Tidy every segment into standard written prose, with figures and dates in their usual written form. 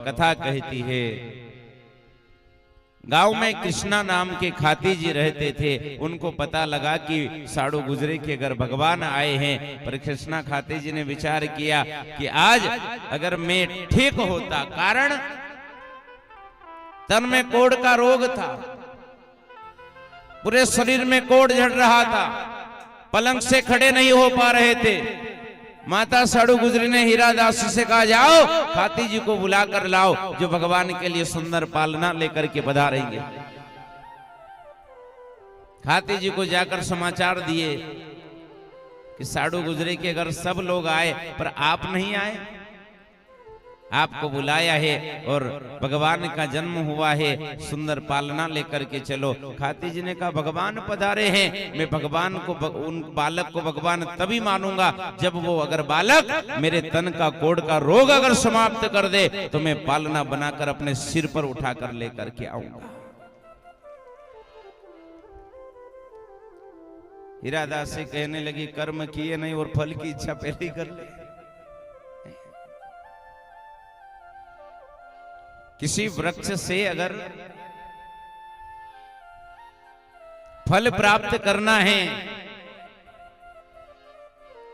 कथा कहती है, गांव में कृष्णा नाम के खाती जी रहते थे। उनको पता लगा कि साड़ू गुजरे के अगर भगवान आए हैं, पर कृष्णा खाती जी ने विचार किया कि आज अगर मैं ठीक होता, कारण तन में कोढ़ का रोग था, पूरे शरीर में कोढ़ झड़ रहा था, पलंग से खड़े नहीं हो पा रहे थे। माता साड़ू गुजरी ने हीरा दासी से कहा, जाओ खाती जी को बुलाकर लाओ, जो भगवान के लिए सुंदर पालना लेकर के पधारेंगे। खाती जी को जाकर समाचार दिए कि साड़ू गुजरे के अगर सब लोग आए पर आप नहीं आए, आपको बुलाया है और भगवान का जन्म हुआ है, सुंदर पालना लेकर के चलो। खाती जी ने कहा, भगवान पधारे हैं, मैं भगवान को उन बालक को भगवान तभी मानूंगा जब वो अगर बालक मेरे तन का कोढ़ का रोग अगर समाप्त कर दे तो मैं पालना बनाकर अपने सिर पर उठाकर लेकर के आऊंगा। हीरा दासी कहने लगी, कर्म किए नहीं और फल की इच्छा पहले ही कर ले। किसी वृक्ष से अगर फल प्राप्त करना है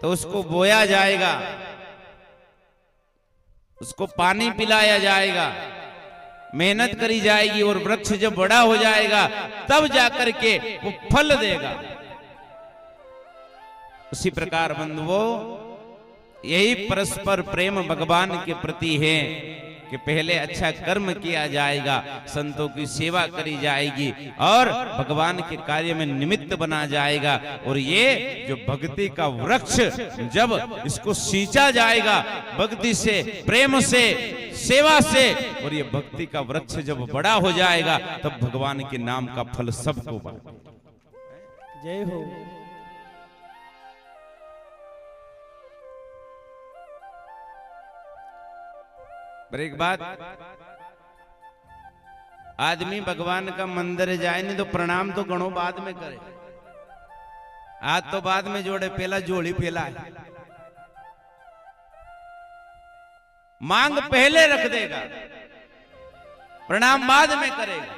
तो उसको बोया जाएगा, उसको पानी पिलाया जाएगा, मेहनत करी जाएगी और वृक्ष जब बड़ा हो जाएगा तब जाकर के वो फल देगा। उसी प्रकार बंधुओं, यही परस्पर प्रेम भगवान के प्रति है कि पहले अच्छा कर्म किया जाएगा, संतों की सेवा करी जाएगी और भगवान के कार्य में निमित्त बना जाएगा। और ये जो भक्ति का वृक्ष जब इसको सींचा जाएगा भक्ति से, प्रेम से, सेवा से, और ये भक्ति का वृक्ष जब बड़ा हो जाएगा तब भगवान के नाम का फल सबको बांटेगा। जय हो। पर एक बात, आदमी भगवान का मंदिर जाए नहीं तो प्रणाम तो गणों बाद में करे, हाथ तो बाद में जोड़े, पहला जोड़ी फैला है, मांग पहले रख देगा, प्रणाम बाद में करेगा।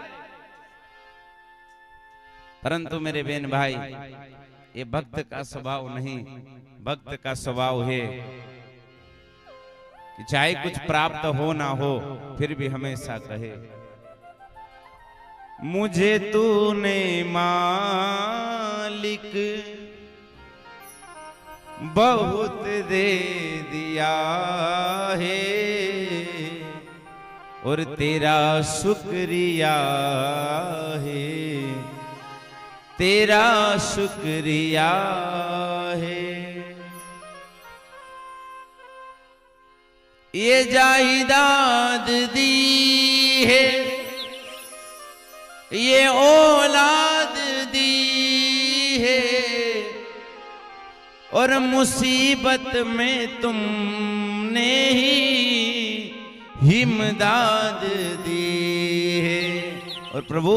परंतु मेरे बहन भाई, ये भक्त का स्वभाव नहीं, भक्त का स्वभाव है कि चाहे कुछ प्राप्त हो ना हो फिर भी हमेशा कहे, मुझे तूने मालिक बहुत दे दिया है और तेरा शुक्रिया है, तेरा शुक्रिया है। ये जायदाद दी है, ये औलाद दी है और मुसीबत में तुमने ही इमदाद दी है। और प्रभु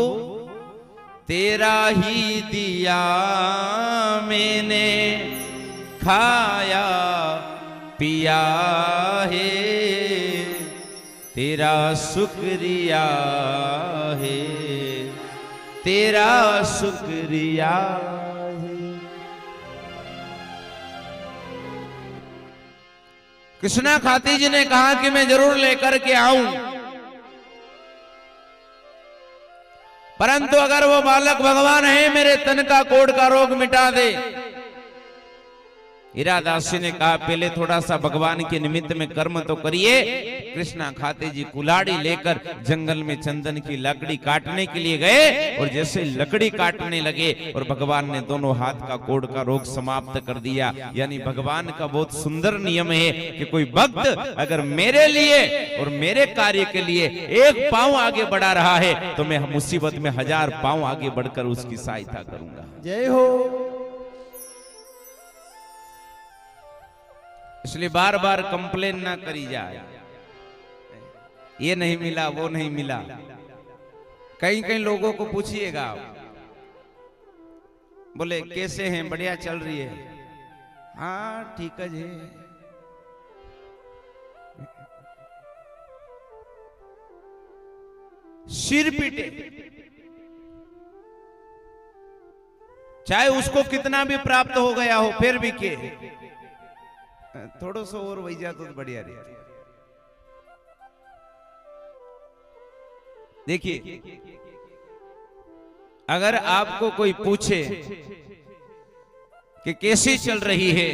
तेरा ही दिया मैंने खाया पिया है, तेरा शुक्रिया है, तेरा शुक्रिया है। कृष्णा खाती जी ने कहा कि मैं जरूर लेकर के आऊं, परंतु अगर वो बालक भगवान है मेरे तन का कोढ़ का रोग मिटा दे। हीरा दासी ने कहा, पहले थोड़ा सा भगवान के निमित्त में कर्म तो करिए। कृष्णा खाते जी कुल्हाड़ी लेकर जंगल में चंदन की लकड़ी काटने के लिए गए और जैसे लकड़ी काटने लगे और भगवान ने दोनों हाथ का कोढ़ का रोग समाप्त कर दिया। यानी भगवान का बहुत सुंदर नियम है कि कोई भक्त अगर मेरे लिए और मेरे कार्य के लिए एक पांव आगे बढ़ा रहा है तो मैं मुसीबत में 1000 पांव आगे बढ़कर उसकी सहायता करूंगा। जय हो। इसलिए बार बार कंप्लेन ना करी जाए, ये नहीं मिला वो नहीं मिला। कई कई लोगों को पूछिएगा, बोले कैसे हैं, बढ़िया चल रही है, हाँ ठीक है जी। सिर पीटे, चाहे उसको कितना भी प्राप्त हो गया हो, फिर भी के थोड़ा सा और वही जाता तो बढ़िया रहे। देखिए, अगर आपको कोई पूछे कि कैसी चल रही है,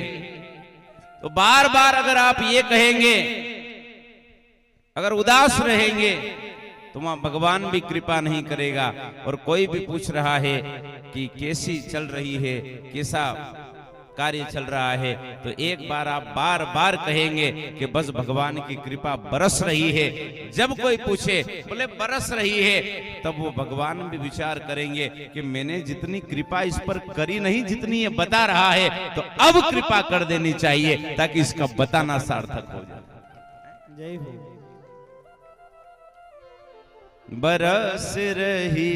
तो बार बार अगर आप ये कहेंगे, अगर उदास रहेंगे, तो वहां भगवान भी कृपा नहीं करेगा। और कोई भी पूछ रहा है कि कैसी चल रही है, कैसा कार्य चल रहा है, तो एक बार आप बार बार कहेंगे कि बस भगवान की कृपा बरस रही है। जब कोई पूछे बोले बरस रही है, तब वो भगवान भी विचार करेंगे कि मैंने जितनी कृपा इस पर करी नहीं, जितनी ये बता रहा है, तो अब कृपा कर देनी चाहिए ताकि इसका बताना सार्थक हो जाए। जय हो। बरस रही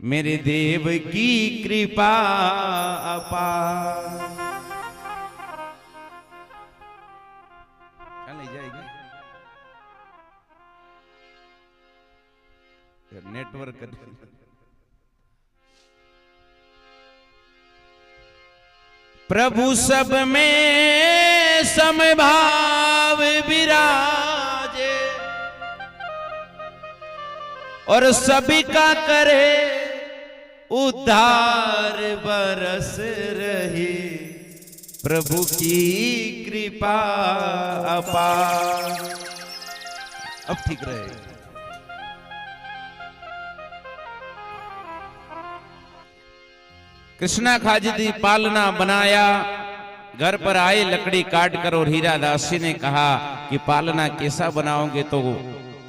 मेरे देव की कृपा अपार। क्या ले जाएगी नेटवर्क। प्रभु सब में समभाव विराजे और सभी का करे उद्धार। बरस रही प्रभु की कृपा अपार। अब ठीक रहे। कृष्णा खाजी पालना बनाया, घर पर आए लकड़ी काट कर, और हीरा दासी ने कहा कि पालना कैसा बनाओगे? तो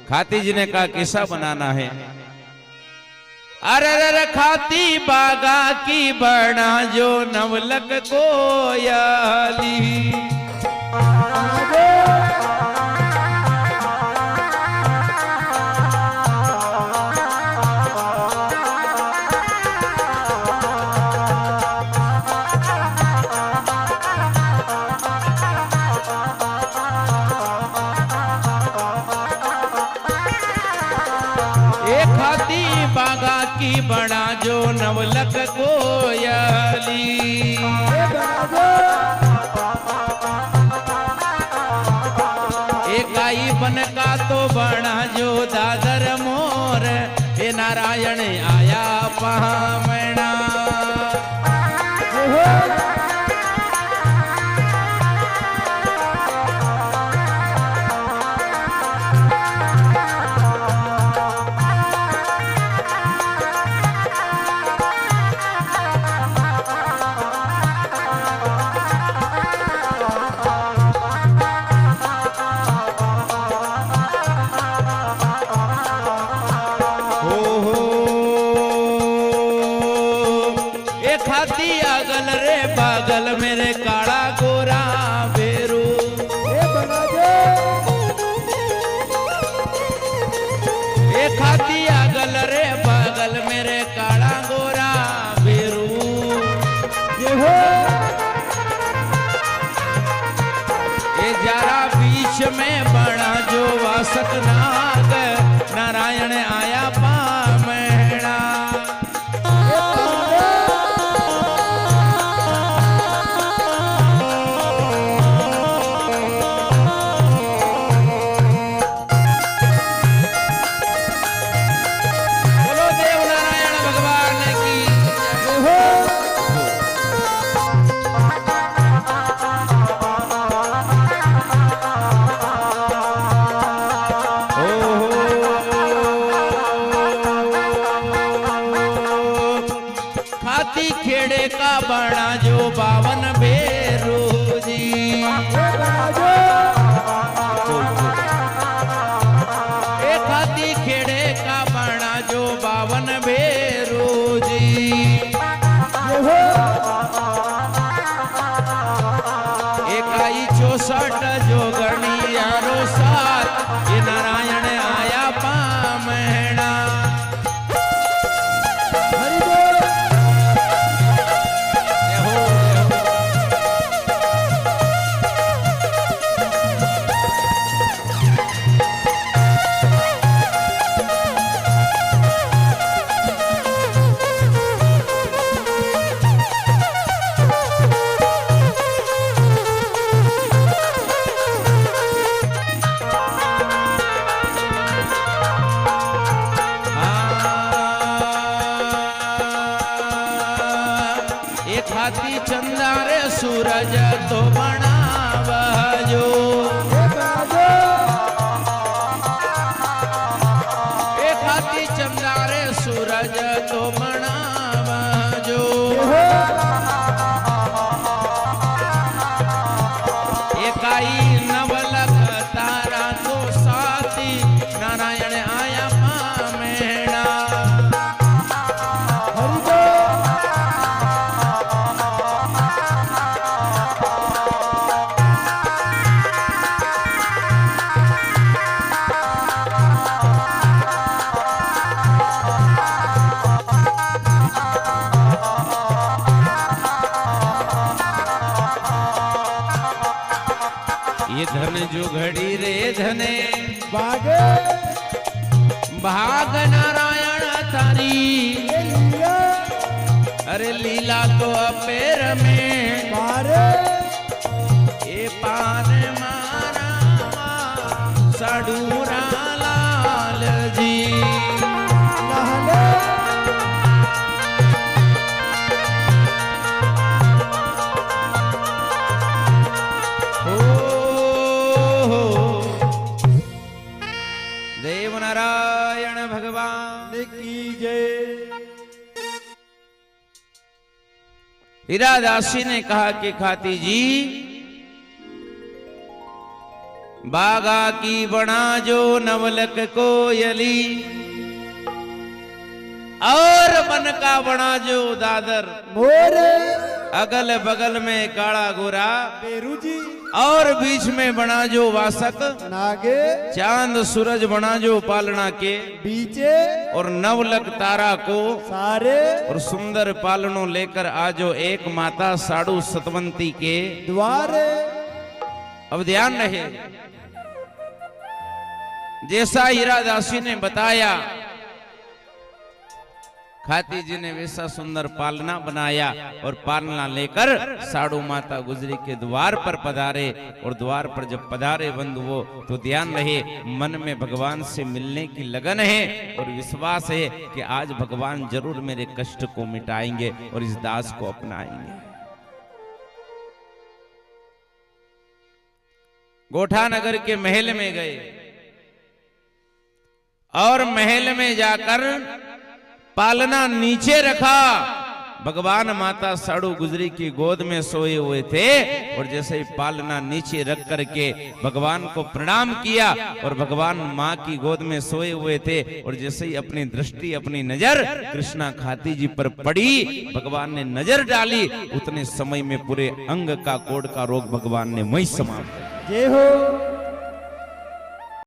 खाती जी ने कहा कैसा बनाना है? अरे खाती बागा की बना जो नवलक कोयली। बागा की बड़ा जो नवलक कोयली। एक आई बन का तो बड़ा जो दादर मोर। हे नारायण आया पामना। मेरे काला गोरा बेरू एक हाथी अगल रे बगल मेरे काला गोरा बेरू। ये जरा बीच में बड़ा जो वासक नाग। नारायण आया पामना। खाती चमदारे सूरज तो मनावजो एकाई नवलख तारा तो साथी नारायण आया पामेड़ा ये धन जो घड़ी रे धने भागे भाग नारायण थारी अरे लीला तो अपेर में मारे ए पान मारा साडूरा लाल जी नहले देव नारायण भगवान की जय। हीरादासी ने कहा कि खाती जी बागा की बना जो नवलक कोयली और मन का बना जो दादर मोरे अगल बगल में काला गोरा बेरू जी और बीच में बना जो वासक नागे चांद सूरज बना जो पालना के बीचे और नवलक तारा को सारे और सुंदर पालनों लेकर आजो एक माता साडू सतवंती के द्वारे। अब ध्यान रहे जैसा हीरादासी ने बताया खाती जी ने वैसा सुंदर पालना बनाया और पालना लेकर साडू माता गुजरी के द्वार पर पधारे और द्वार पर जब पधारे बंधुओं तो ध्यान रहे मन में भगवान से मिलने की लगन है और विश्वास है कि आज भगवान जरूर मेरे कष्ट को मिटाएंगे और इस दास को अपनाएंगे। गोठा नगर के महल में गए और महल में जाकर पालना नीचे रखा। भगवान माता साडू गुजरी की गोद में सोए हुए थे और जैसे ही पालना नीचे रख करके भगवान को प्रणाम किया और भगवान माँ की गोद में सोए हुए थे और जैसे ही अपनी दृष्टि अपनी नजर कृष्णा खाती जी पर पड़ी भगवान ने नजर डाली उतने समय में पूरे अंग का कोढ़ का रोग भगवान ने वहीं समाप्त जय हो।